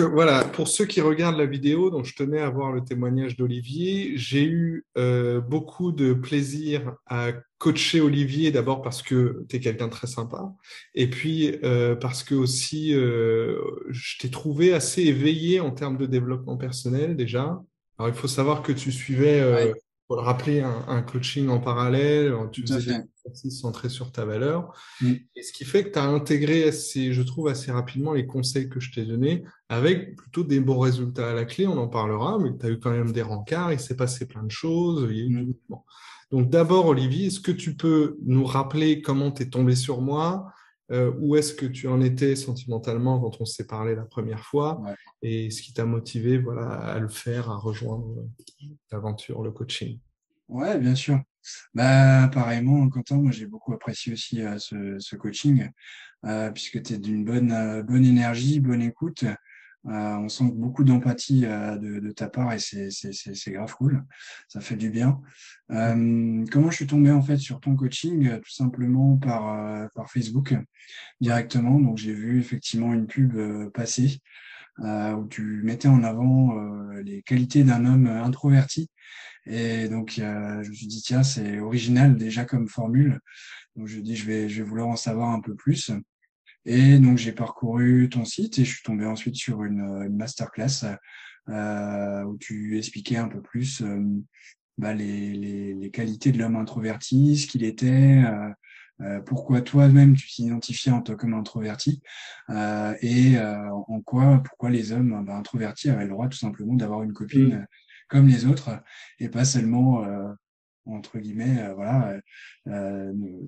voilà, pour ceux qui regardent la vidéo, donc je tenais à voir le témoignage d'Olivier. J'ai eu beaucoup de plaisir à coacher Olivier, d'abord parce que tu es quelqu'un de très sympa, et puis parce que aussi je t'ai trouvé assez éveillé en termes de développement personnel déjà. Alors il faut savoir que tu suivais, Ouais, pour le rappeler, un coaching en parallèle, tu tout à faisais des fait. exercices centrés sur ta valeur. Mm. Et ce qui fait que tu as intégré assez, je trouve, assez rapidement les conseils que je t'ai donnés avec plutôt des bons résultats à la clé. On en parlera, mais tu as eu quand même des rencarts, il s'est passé plein de choses, il y a eu du Mm. mouvement. Donc d'abord, Olivier, est-ce que tu peux nous rappeler comment tu es tombé sur moi, où est-ce que tu en étais sentimentalement quand on s'est parlé la première fois, Ouais. et ce qui t'a motivé voilà, à le faire, à rejoindre l'aventure, le coaching? Ouais, bien sûr. Bah, pareillement, Quentin, moi j'ai beaucoup apprécié aussi ce coaching, puisque tu es d'une bonne énergie, bonne écoute. On sent beaucoup d'empathie de ta part et c'est grave cool. Ça fait du bien. Comment je suis tombé en fait sur ton coaching? Tout simplement par Facebook Ouais. directement. Donc j'ai vu effectivement une pub passer où tu mettais en avant les qualités d'un homme introverti. Et donc, je me suis dit, tiens, c'est original déjà comme formule. Donc, je dis, je vais vouloir en savoir un peu plus. Et donc, j'ai parcouru ton site et je suis tombé ensuite sur une masterclass où tu expliquais un peu plus bah, les qualités de l'homme introverti, ce qu'il était, pourquoi toi-même tu t'identifiais en tant qu'homme introverti et en quoi, pourquoi les hommes bah, introvertis avaient le droit tout simplement d'avoir une copine Mm. comme les autres et pas seulement entre guillemets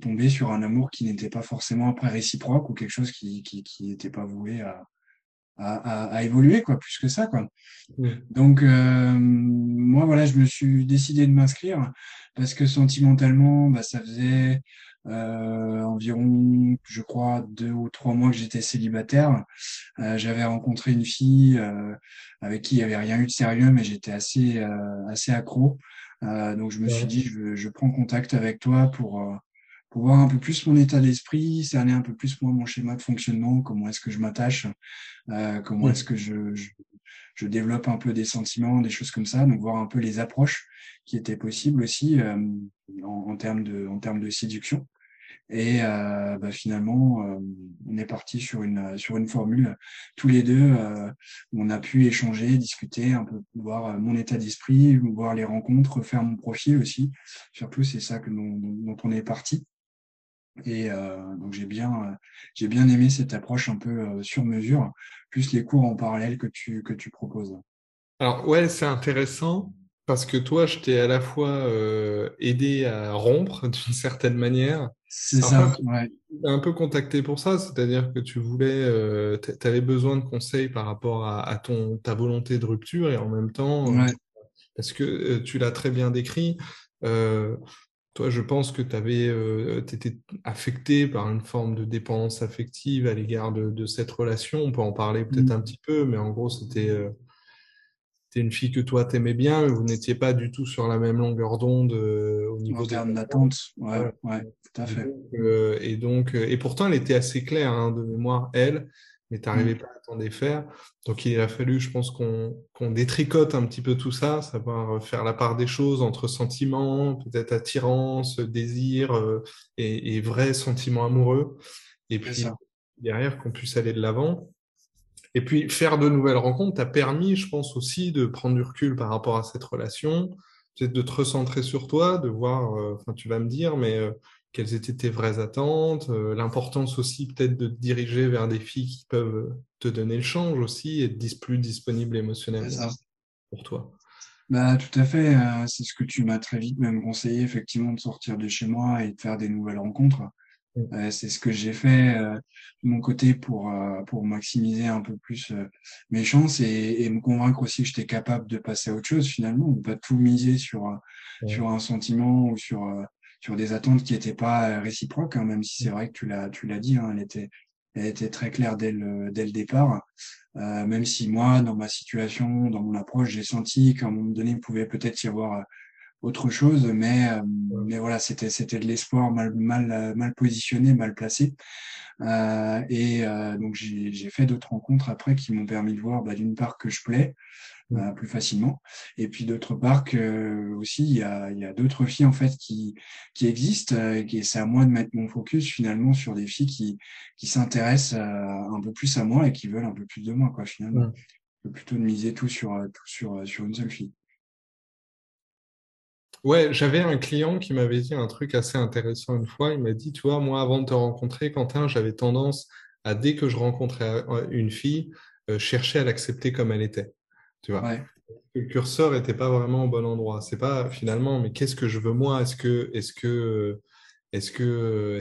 tomber sur un amour qui n'était pas forcément après réciproque ou quelque chose qui n'était pas voué à évoluer quoi plus que ça quoi. Mm. Donc, moi, voilà, je me suis décidé de m'inscrire parce que sentimentalement, bah, ça faisait environ, je crois, 2 ou 3 mois que j'étais célibataire. J'avais rencontré une fille avec qui il n'y avait rien eu de sérieux, mais j'étais assez accro. Donc, je me suis Ouais. dit, je prends contact avec toi pour voir un peu plus mon état d'esprit, cerner un peu plus moi mon schéma de fonctionnement, comment est-ce que je m'attache, comment est-ce Mm. que je développe un peu des sentiments, des choses comme ça, donc voir un peu les approches qui étaient possibles aussi en termes de séduction. Et bah, finalement, on est parti sur une formule tous les deux où on a pu échanger, discuter, un peu voir mon état d'esprit, voir les rencontres, faire mon profil aussi. Surtout, c'est ça dont on est parti. Et donc j'ai bien aimé cette approche un peu sur mesure, plus les cours en parallèle que tu proposes. Alors ouais, c'est intéressant parce que toi, je t'ai à la fois aidé à rompre d'une certaine manière. C'est Enfin, ça, ouais. tu m'as un peu contacté pour ça, c'est-à-dire que tu voulais, tu avais besoin de conseils par rapport à ta volonté de rupture et en même temps, Ouais. parce que tu l'as très bien décrit, euh, toi, je pense que tu étais affecté par une forme de dépendance affective à l'égard de cette relation. On peut en parler peut-être Mm. un petit peu, mais en gros, c'était une fille que toi t'aimais bien, mais vous n'étiez pas du tout sur la même longueur d'onde au En niveau des termes attentes. d'attente, ouais, Voilà. ouais, tout à Et fait. donc, et pourtant, elle était assez claire hein, de mémoire, elle, mais tu Mm. n'arrivais pas à t'en défaire. Donc, il a fallu, je pense, qu'on détricote un petit peu tout ça, savoir faire la part des choses entre sentiments, peut-être attirance, désir et vrais sentiments amoureux. Et C'est puis, ça. derrière, qu'on puisse aller de l'avant. Et puis, faire de nouvelles rencontres t'a permis, je pense aussi, de prendre du recul par rapport à cette relation, peut-être de te recentrer sur toi, de voir, enfin, tu vas me dire, mais quelles étaient tes vraies attentes, l'importance aussi peut-être de te diriger vers des filles qui peuvent te donner le change aussi et être plus disponibles C'est émotionnellement ça. pour toi. Bah, tout à fait. C'est ce que tu m'as très vite même conseillé, effectivement, de sortir de chez moi et de faire des nouvelles rencontres. Mm. C'est ce que j'ai fait de mon côté pour maximiser un peu plus mes chances et me convaincre aussi que j'étais capable de passer à autre chose finalement, de pas tout miser Ouais. sur un sentiment ou sur des attentes qui n'étaient pas réciproques, hein, même si c'est vrai que tu l'as dit, hein, elle était très claire dès le départ. Même si moi, dans ma situation, dans mon approche, j'ai senti qu'à un moment donné, il pouvait peut-être y avoir autre chose, Ouais. mais voilà, c'était de l'espoir mal positionné, mal placé. Donc j'ai fait d'autres rencontres après qui m'ont permis de voir, bah, d'une part que je plais plus facilement, et puis d'autre part que aussi il y a d'autres filles en fait qui existent, et c'est à moi de mettre mon focus finalement sur des filles qui s'intéressent un peu plus à moi et qui veulent un peu plus de moi quoi finalement, Mm. plutôt de miser sur une seule fille. Ouais, j'avais un client qui m'avait dit un truc assez intéressant une fois. Il m'a dit, tu vois, moi, avant de te rencontrer, Quentin, j'avais tendance à, dès que je rencontrais une fille, chercher à l'accepter comme elle était. Tu vois, Ouais, le curseur n'était pas vraiment au bon endroit. C'est pas finalement, mais qu'est-ce que je veux moi? Est-ce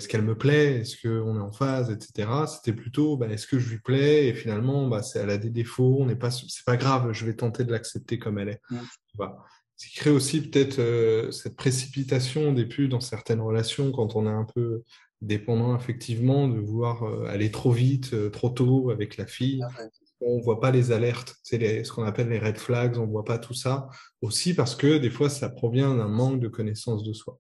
qu'elle me plaît? Est-ce qu'on est en phase, etc. C'était plutôt, bah, est-ce que je lui plais? Et finalement, bah, elle a des défauts. On n'est pas, c'est pas grave. Je vais tenter de l'accepter comme elle est. mm, Tu vois. Ce qui crée aussi peut-être cette précipitation au début dans certaines relations quand on est un peu dépendant effectivement de vouloir aller trop vite, trop tôt avec la tout fille. à fait. On voit pas les alertes, ce qu'on appelle les red flags, on voit pas tout ça. Aussi parce que des fois, ça provient d'un manque de connaissance de soi.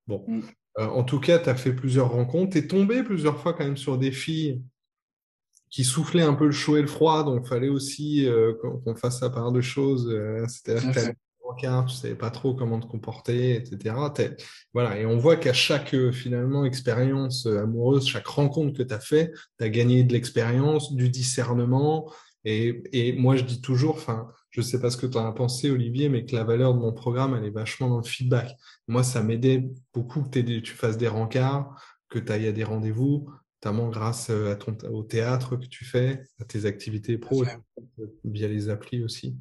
Bon. Mm. En tout cas, tu as fait plusieurs rencontres. Tu es tombé plusieurs fois quand même sur des filles qui soufflaient un peu le chaud et le froid, donc il fallait aussi qu'on fasse sa part de choses. Tout C'est-à-dire que à tu avais fait. un encart, tu savais pas trop comment te comporter, etc. Voilà. Et on voit qu'à chaque finalement expérience amoureuse, chaque rencontre que tu as fait, tu as gagné de l'expérience, du discernement. Et moi, je dis toujours, enfin, je sais pas ce que tu en as pensé, Olivier, mais que la valeur de mon programme, elle est vachement dans le feedback. Moi, ça m'aidait beaucoup que tu fasses des rencarts, que tu ailles à des rendez-vous, notamment grâce au théâtre que tu fais, à tes activités Tout à pro, et fait. via les applis aussi.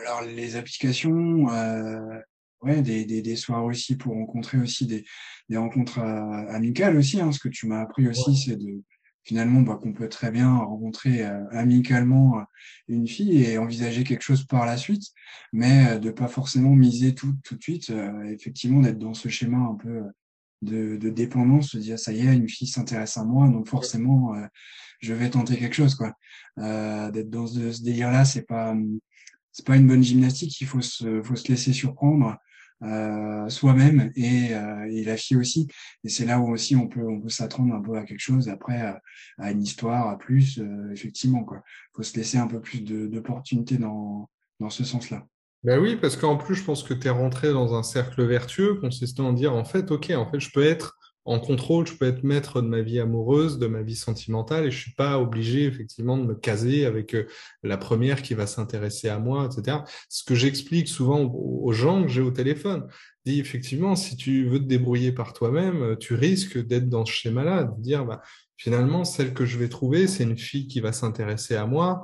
Alors les applications, ouais, des soirs aussi pour rencontrer aussi des rencontres amicales aussi. Hein. Ce que tu m'as appris aussi, Ouais. c'est de finalement bah, qu'on peut très bien rencontrer amicalement une fille et envisager quelque chose par la suite, mais de pas forcément miser tout de suite. Effectivement, d'être dans ce schéma un peu de dépendance, se dire ça y est, une fille s'intéresse à moi, donc forcément je vais tenter quelque chose quoi. D'être dans ce délire-là, c'est pas une bonne gymnastique, faut se laisser surprendre soi-même et la fille aussi. Et c'est là où aussi on peut s'attendre un peu à quelque chose, après à une histoire, à plus, effectivement, quoi. Faut se laisser un peu plus d'opportunités dans ce sens-là. Ben oui, parce qu'en plus, je pense que tu es rentré dans un cercle vertueux consistant à dire, en fait, OK, en fait, je peux être en contrôle, je peux être maître de ma vie amoureuse, de ma vie sentimentale, et je suis pas obligé, effectivement, de me caser avec la première qui va s'intéresser à moi, etc. Ce que j'explique souvent aux gens que j'ai au téléphone. Je dis, effectivement, si tu veux te débrouiller par toi-même, tu risques d'être dans ce schéma-là, de dire, bah, finalement, celle que je vais trouver, c'est une fille qui va s'intéresser à moi.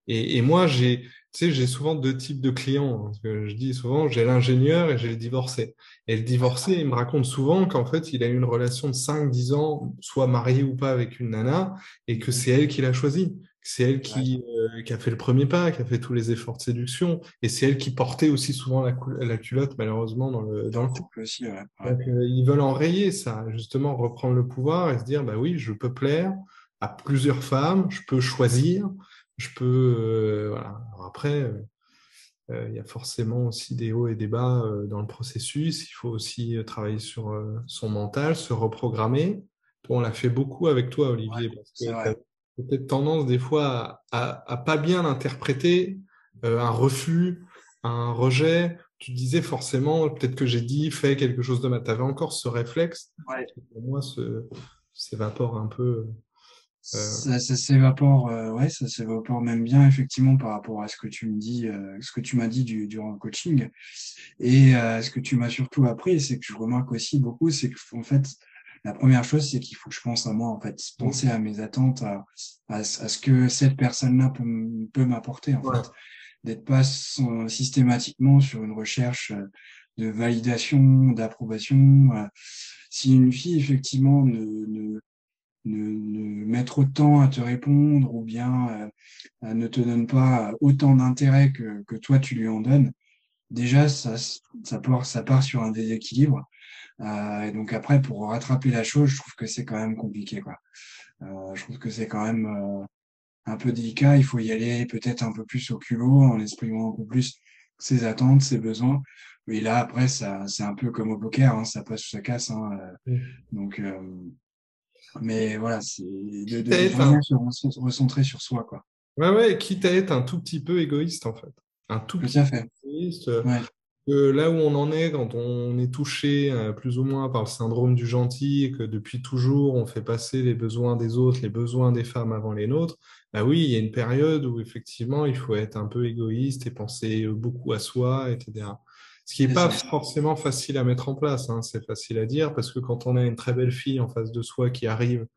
Et moi, tu sais, j'ai souvent deux types de clients. Parce que je dis souvent, j'ai l'ingénieur et j'ai le divorcé. Et le divorcé, il me raconte souvent qu'en fait, il a eu une relation de 5 10 ans, soit marié ou pas avec une nana, et que c'est elle qui l'a choisi. C'est elle Ouais, qui a fait le premier pas, qui a fait tous les efforts de séduction. Et c'est elle qui portait aussi souvent la culotte, malheureusement, dans dans le le couple. couple aussi, ouais. Ouais, Donc, ils veulent enrayer ça, justement, reprendre le pouvoir et se dire, bah oui, je peux plaire à plusieurs femmes, je peux choisir, je peux, voilà. Alors après, il y a forcément aussi des hauts et des bas dans le processus. Il faut aussi travailler sur son mental, se reprogrammer. Toi, on l'a fait beaucoup avec toi, ouais, Olivier, parce c'est que tu as vrai. peut-être tendance des fois à pas bien interpréter un refus, un rejet. Tu disais forcément, peut-être que j'ai dit, fais quelque chose de mal. Tu avais encore ce réflexe Ouais. qui, pour moi, s'évapore un peu. euh, Ça s'évapore, ouais, ça s'évapore même bien effectivement par rapport à ce que tu me dis, ce que tu m'as dit durant le coaching. Et ce que tu m'as surtout appris, c'est que je remarque aussi beaucoup, c'est que en fait, la première chose, c'est qu'il faut que je pense à moi, en fait, penser à mes attentes, à ce que cette personne-là peut m'apporter, en ouais. fait, d'être pas systématiquement sur une recherche de validation, d'approbation. Si une fille effectivement ne met trop de temps à te répondre ou bien ne te donne pas autant d'intérêt que toi tu lui en donnes, déjà ça part sur un déséquilibre. Et donc après, pour rattraper la chose, je trouve que c'est quand même compliqué, quoi. Je trouve que c'est quand même un peu délicat. Il faut y aller peut-être un peu plus au culot, en exprimant un peu plus ses attentes, ses besoins. Et là, après, ça, c'est un peu comme au poker, hein, ça passe ou ça casse, hein, Mm. donc, mais voilà, c'est Quitte à de être vraiment un, se recentrer sur soi, quoi. ouais, ouais, quitte à être un tout petit peu égoïste, en fait. Un tout Tout petit à peu fait. égoïste. Ouais, Que là où on en est, quand on est touché plus ou moins par le syndrome du gentil, et que depuis toujours on fait passer les besoins des autres, les besoins des femmes avant les nôtres, bah oui, il y a une période où effectivement il faut être un peu égoïste et penser beaucoup à soi, etc. Ce qui n'est c'est pas ça. forcément facile à mettre en place, hein, c'est facile à dire, parce que quand on a une très belle fille en face de soi qui arrive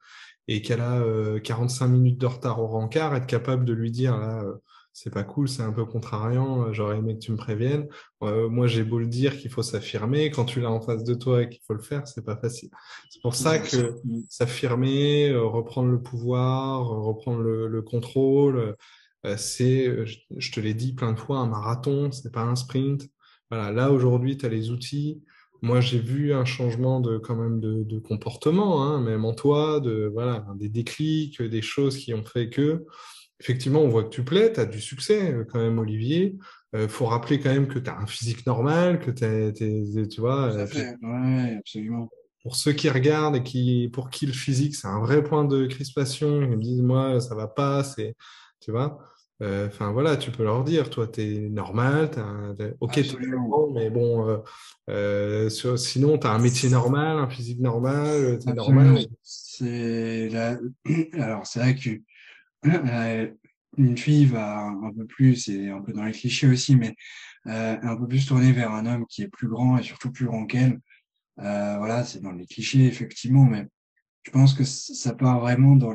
et qu'elle a 45 minutes de retard au rencard, être capable de lui dire là, c'est pas cool, c'est un peu contrariant, j'aurais aimé que tu me préviennes. Moi, j'ai beau le dire qu'il faut s'affirmer, quand tu l'as en face de toi et qu'il faut le faire, c'est pas facile. C'est pour C'est ça ça. que Mm. s'affirmer, reprendre le pouvoir, reprendre le contrôle, je te l'ai dit plein de fois, un marathon, c'est pas un sprint. Voilà, là aujourd'hui, tu as les outils. Moi, j'ai vu un changement de quand même de comportement, hein, même en toi, de voilà, des déclics, des choses qui ont fait que, effectivement, on voit que tu plais, tu as du succès quand même, Olivier. Faut rappeler quand même que tu as un physique normal, que tu vois, Tout à fait. Ouais, absolument. pour ceux qui regardent et pour qui le physique, c'est un vrai point de crispation, ils me disent, moi, ça va pas, tu vois. Enfin, voilà, tu peux leur dire, toi, t'es normal, ok, t'es très Absolument. grand, mais bon, sinon, t'as un métier normal, un physique normal, t'es normal. Absolument. C'est la... Alors, c'est vrai que une fille va un peu plus, et un peu dans les clichés aussi, mais un peu plus tournée vers un homme qui est plus grand et surtout plus grand qu'elle. Voilà, c'est dans les clichés, effectivement, mais je pense que ça part vraiment dans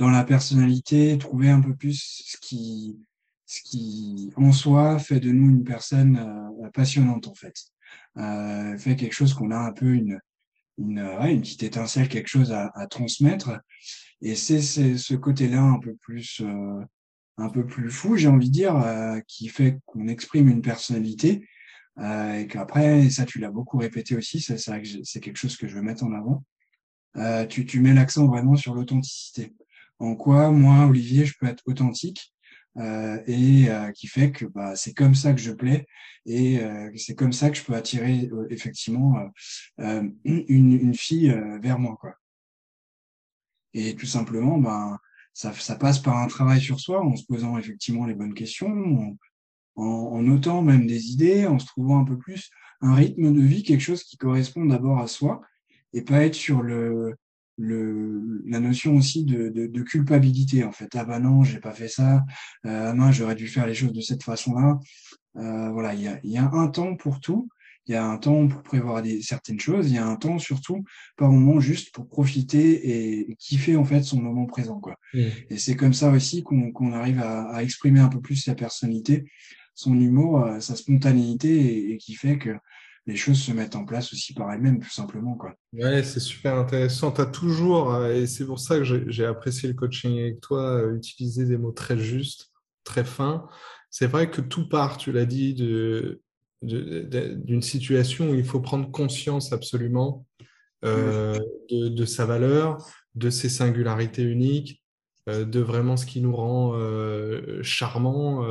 la personnalité, trouver un peu plus ce qui, en soi, fait de nous une personne passionnante, en fait. Fait quelque chose qu'on a un peu ouais, une petite étincelle, quelque chose à transmettre. Et c'est ce côté-là un peu plus fou, j'ai envie de dire, qui fait qu'on exprime une personnalité. Et qu'après, ça, tu l'as beaucoup répété aussi, ça, c'est vrai que c'est quelque chose que je veux mettre en avant. Tu mets l'accent vraiment sur l'authenticité. En quoi, moi, Olivier, je peux être authentique et qui fait que bah, c'est comme ça que je plais et c'est comme ça que je peux attirer effectivement une fille vers moi, quoi. Et tout simplement, ben, ça passe par un travail sur soi, en se posant effectivement les bonnes questions, en notant même des idées, en se trouvant un peu plus un rythme de vie, quelque chose qui correspond d'abord à soi, et pas être sur la notion aussi de culpabilité, en fait. Ah bah non, j'ai pas fait ça, non, j'aurais dû faire les choses de cette façon-là. Voilà, il y a un temps pour tout. Il y a un temps pour prévoir certaines choses. Il y a un temps surtout, par moment, juste pour profiter et kiffer en fait son moment présent, quoi. Mm. Et c'est comme ça aussi qu'on arrive à exprimer un peu plus sa personnalité, son humour, sa spontanéité et qui fait que les choses se mettent en place aussi par elles-mêmes, tout simplement, quoi. Ouais, c'est super intéressant. Tu as toujours, et c'est pour ça que j'ai apprécié le coaching avec toi, utiliser des mots très justes, très fins. C'est vrai que tout part, tu l'as dit, d'une situation où il faut prendre conscience absolument Mm. euh, de sa valeur, de ses singularités uniques, de vraiment ce qui nous rend charmant.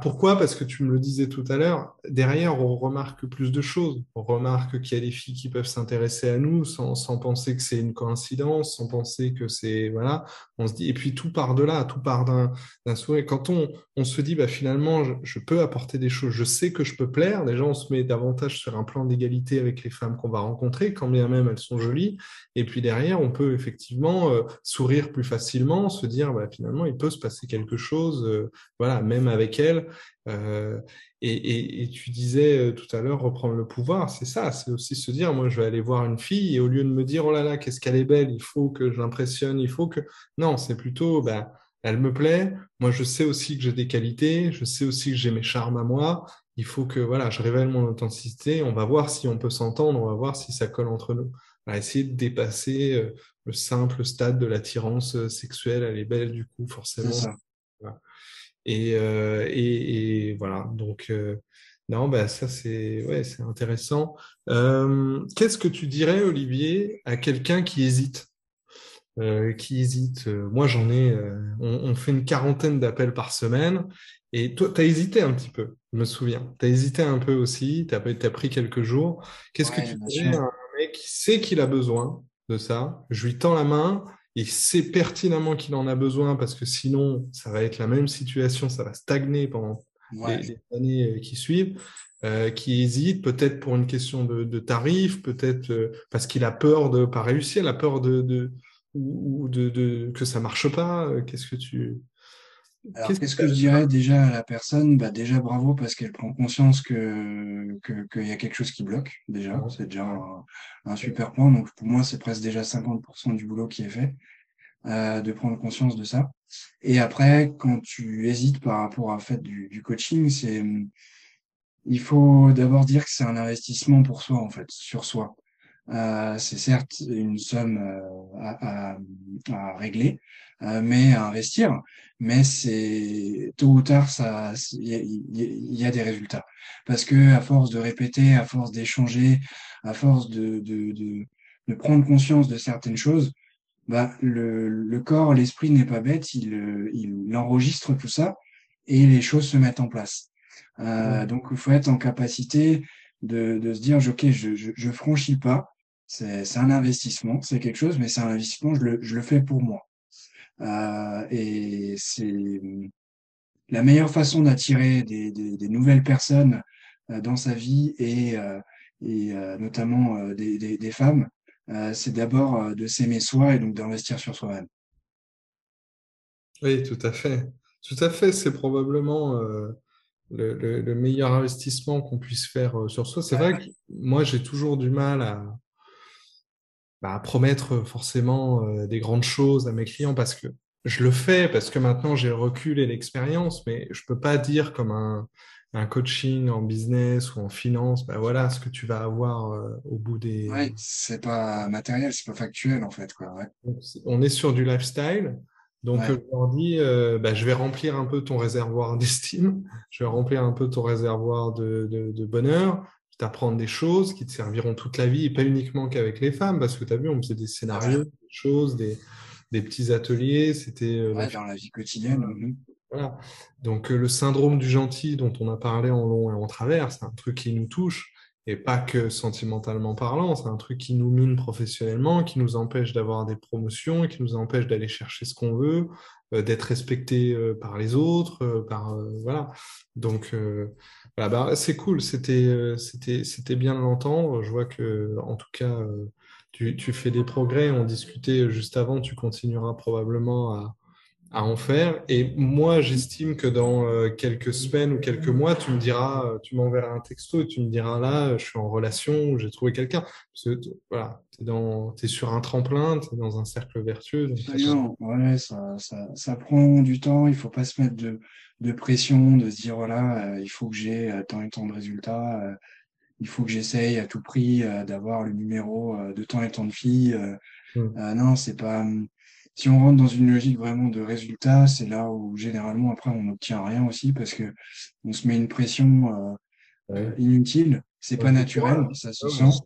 Pourquoi? Parce que tu me le disais tout à l'heure, derrière, on remarque plus de choses. On remarque qu'il y a des filles qui peuvent s'intéresser à nous sans penser que c'est une coïncidence, sans penser que c'est... Voilà, on se dit... Et puis tout part de là, tout part d'un souhait. Quand on se dit, bah, finalement, je peux apporter des choses, je sais que je peux plaire. Déjà, on se met davantage sur un plan d'égalité avec les femmes qu'on va rencontrer, quand bien même elles sont jolies. Et puis derrière, on peut effectivement sourire plus facilement, se dire, bah, finalement, il peut se passer quelque chose, voilà, même avec elles. Euh, et tu disais tout à l'heure, reprendre le pouvoir, c'est ça, c'est aussi se dire, moi, je vais aller voir une fille et au lieu de me dire, oh là là, qu'est-ce qu'elle est belle, il faut que je l'impressionne, il faut que... Non, c'est plutôt, bah, elle me plaît. Moi, je sais aussi que j'ai des qualités. Je sais aussi que j'ai mes charmes à moi. Il faut que voilà, je révèle mon authenticité. On va voir si on peut s'entendre. On va voir si ça colle entre nous. On va essayer de dépasser le simple stade de l'attirance sexuelle. Elle est belle, du coup, C'est forcément. ça. Voilà. Et voilà. Donc, non, bah, ça, c'est ouais, c'est intéressant. Qu'est-ce que tu dirais, Olivier, à quelqu'un qui hésite? qui hésitent. Moi, j'en ai, on fait une quarantaine d'appels par semaine. Et toi, tu as hésité un petit peu, je me souviens. Tu as hésité un peu aussi, t'as pris quelques jours. Qu'est-ce que Ouais, tu bien dirais sûr. à un mec qui sait qu'il a besoin de ça? Je lui tends la main, il sait pertinemment qu'il en a besoin parce que sinon, ça va être la même situation, ça va stagner pendant Ouais. les années qui suivent. Qui hésite, peut-être pour une question de tarif, peut-être parce qu'il a peur de pas réussir, il a peur ou que ça marche pas. Alors, Qu'est-ce que qu'est-ce tu que je dirais déjà à la personne? Bah, déjà, bravo parce qu'elle prend conscience qu'il y a quelque chose qui bloque, déjà. Ouais, C'est déjà ouais, un super point. Donc, pour moi, c'est presque déjà 50% du boulot qui est fait, de prendre conscience de ça. Et après, quand tu hésites par rapport à fait du coaching, il faut d'abord dire que c'est un investissement pour soi, en fait, sur soi. C'est certes une somme à régler, mais à investir, mais c'est tôt ou tard, il y a des résultats. Parce que à force de répéter, à force d'échanger, à force de prendre conscience de certaines choses, bah, le corps, l'esprit n'est pas bête, il enregistre tout ça et les choses se mettent en place. ouais. Donc, il faut être en capacité de se dire, OK, je franchis le pas. C'est un investissement, c'est quelque chose, mais c'est un investissement, je le fais pour moi. Et c'est la meilleure façon d'attirer des nouvelles personnes dans sa vie et notamment des femmes, c'est d'abord de s'aimer soi et donc d'investir sur soi-même. Oui, tout à fait. Tout à fait, c'est probablement le meilleur investissement qu'on puisse faire sur soi. C'est vrai que moi, j'ai toujours du mal à promettre forcément des grandes choses à mes clients parce que je le fais, parce que maintenant j'ai le recul et l'expérience, mais je peux pas dire comme un coaching en business ou en finance, ben voilà ce que tu vas avoir au bout Ouais, c'est pas matériel, c'est pas factuel en fait, quoi. Ouais, On est sur du lifestyle. Donc, ouais, je leur dis, bah, je vais remplir un peu ton réservoir d'estime, je vais remplir un peu ton réservoir de bonheur, je vais t'apprendre des choses qui te serviront toute la vie, et pas uniquement qu'avec les femmes, parce que tu as vu, on faisait des c'est vrai. scénarios, des choses, des petits ateliers, c'était la Ouais, fille. dans la vie quotidienne. Mhm. Voilà. Donc, le syndrome du gentil dont on a parlé en long et en travers, c'est un truc qui nous touche, et pas que sentimentalement parlant, c'est un truc qui nous mine professionnellement, qui nous empêche d'avoir des promotions, et qui nous empêche d'aller chercher ce qu'on veut, d'être respecté par les autres, voilà. Donc, voilà, bah, c'est cool, c'était bien de l'entendre. Je vois que, en tout cas, tu fais des progrès. On discutait juste avant, tu continueras probablement à en faire. Et moi, j'estime que dans quelques semaines ou quelques mois, tu me diras, tu m'enverras un texto et tu me diras là, je suis en relation, j'ai trouvé quelqu'un. Parce que voilà, t'es sur un tremplin, t'es dans un cercle vertueux. Donc Absolument. Ouais, ça prend du temps. Il faut pas se mettre de pression, de se dire voilà, il faut que j'ai tant et tant de résultats. Il faut que j'essaye à tout prix d'avoir le numéro de tant et tant de filles. Hmm. Non, c'est pas. Si on rentre dans une logique vraiment de résultats, c'est là où généralement après on n'obtient rien aussi parce que on se met une pression Ouais. inutile. C'est On pas se naturel, décourage. ça se Ah ouais. sent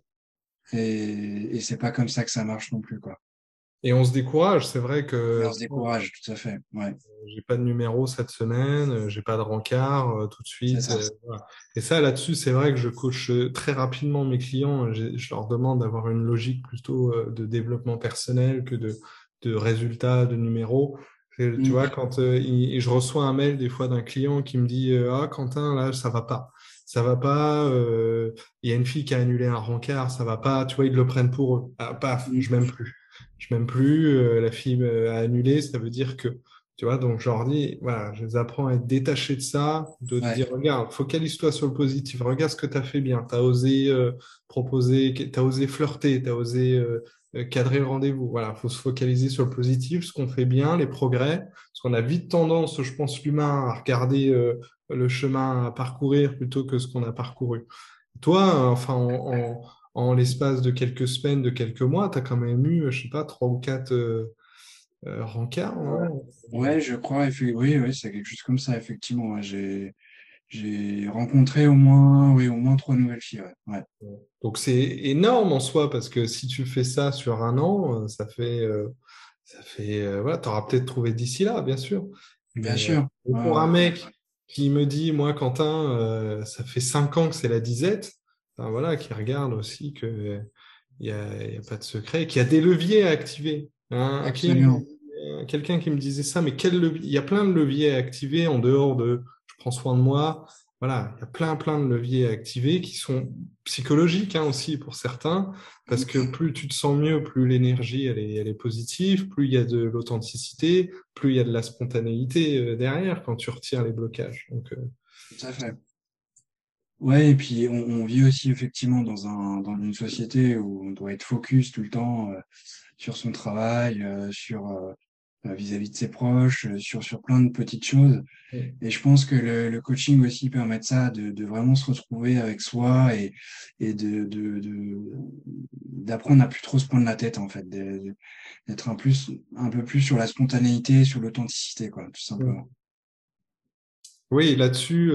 et c'est pas comme ça que ça marche non plus quoi. Et on se décourage. C'est vrai Et que on se décourage, tout à fait. Ouais, j'ai pas de numéro cette semaine, j'ai pas de rencard tout de c'est suite. ça. Voilà. Et ça, là-dessus, c'est vrai que je coach très rapidement mes clients. Je leur demande d'avoir une logique plutôt de développement personnel que de résultats, de numéros. Tu vois, Mm. quand je reçois un mail des fois d'un client qui me dit Ah, Quentin, là, ça va pas. Ça va pas. Il y a une fille qui a annulé un rencard, ça va pas. Tu vois, ils le prennent pour eux. Ah, paf, Mm. je m'aime plus. Je m'aime plus. La fille a annulé, ça veut dire que. Tu vois, donc je leur dis, voilà, je les apprends à être détachés de ça, de te Ouais. dire, regarde, focalise-toi sur le positif, regarde ce que tu as fait bien, tu as osé proposer, tu as osé flirter, tu as osé cadrer le rendez-vous. Voilà, il faut se focaliser sur le positif, ce qu'on fait bien, les progrès, parce qu'on a vite tendance, je pense, l'humain à regarder le chemin à parcourir plutôt que ce qu'on a parcouru. Toi, enfin, en l'espace de quelques semaines, de quelques mois, tu as quand même eu, je sais pas, trois ou quatre rencarts, non? Ouais, je crois, oui, oui, c'est quelque chose comme ça, effectivement. Ouais. J'ai rencontré au moins, oui, au moins trois nouvelles filles. Ouais. Ouais. Donc c'est énorme en soi parce que si tu fais ça sur un an, ça fait, voilà, tu auras peut-être trouvé d'ici là, bien sûr. Bien Mais sûr. pour un mec qui me dit, moi, Quentin, ça fait 5 ans que c'est la disette, ben voilà, qui regarde aussi que il y a pas de secret, qu'il y a des leviers à activer. Un client, Absolument. quelqu'un qui me disait ça, mais il y a plein de leviers à activer en dehors de je prends soin de moi. Voilà, il y a plein de leviers à activer qui sont psychologiques hein, aussi pour certains, parce que plus tu te sens mieux, plus l'énergie elle est positive, plus il y a de l'authenticité, plus il y a de la spontanéité derrière quand tu retires les blocages. Donc, Tout à fait. Ouais, et puis on vit aussi effectivement dans une société où on doit être focus tout le temps sur son travail, vis-à-vis de ses proches, sur plein de petites choses. Et je pense que le coaching aussi permet de ça, de vraiment se retrouver avec soi et d'apprendre à plus trop se prendre la tête en fait, d'être un peu plus sur la spontanéité, sur l'authenticité quoi, tout simplement. oui, là-dessus.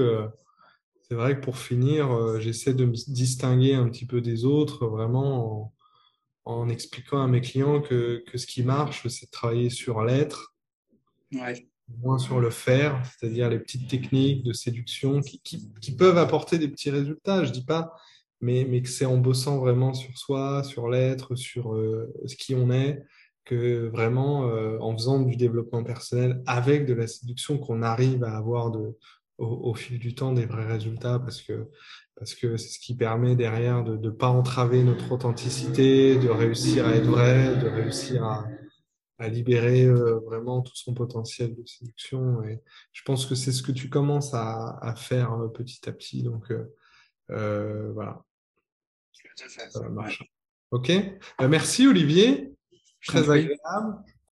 C'est vrai que pour finir, j'essaie de me distinguer un petit peu des autres, vraiment en expliquant à mes clients que ce qui marche, c'est de travailler sur l'être, Ouais, moins sur le faire, c'est-à-dire les petites techniques de séduction qui peuvent apporter des petits résultats, je dis pas, mais que c'est en bossant vraiment sur soi, sur l'être, sur ce qui on est, que vraiment en faisant du développement personnel avec de la séduction, qu'on arrive à avoir au fil du temps des vrais résultats parce que c'est ce qui permet derrière de ne pas entraver notre authenticité, de réussir à être vrai, de réussir à libérer vraiment tout son potentiel de séduction. Et je pense que c'est ce que tu commences à faire petit à petit. Donc voilà, tout à fait. ça va Ouais, marcher. OK? Merci Olivier, je t'en très prie. agréable.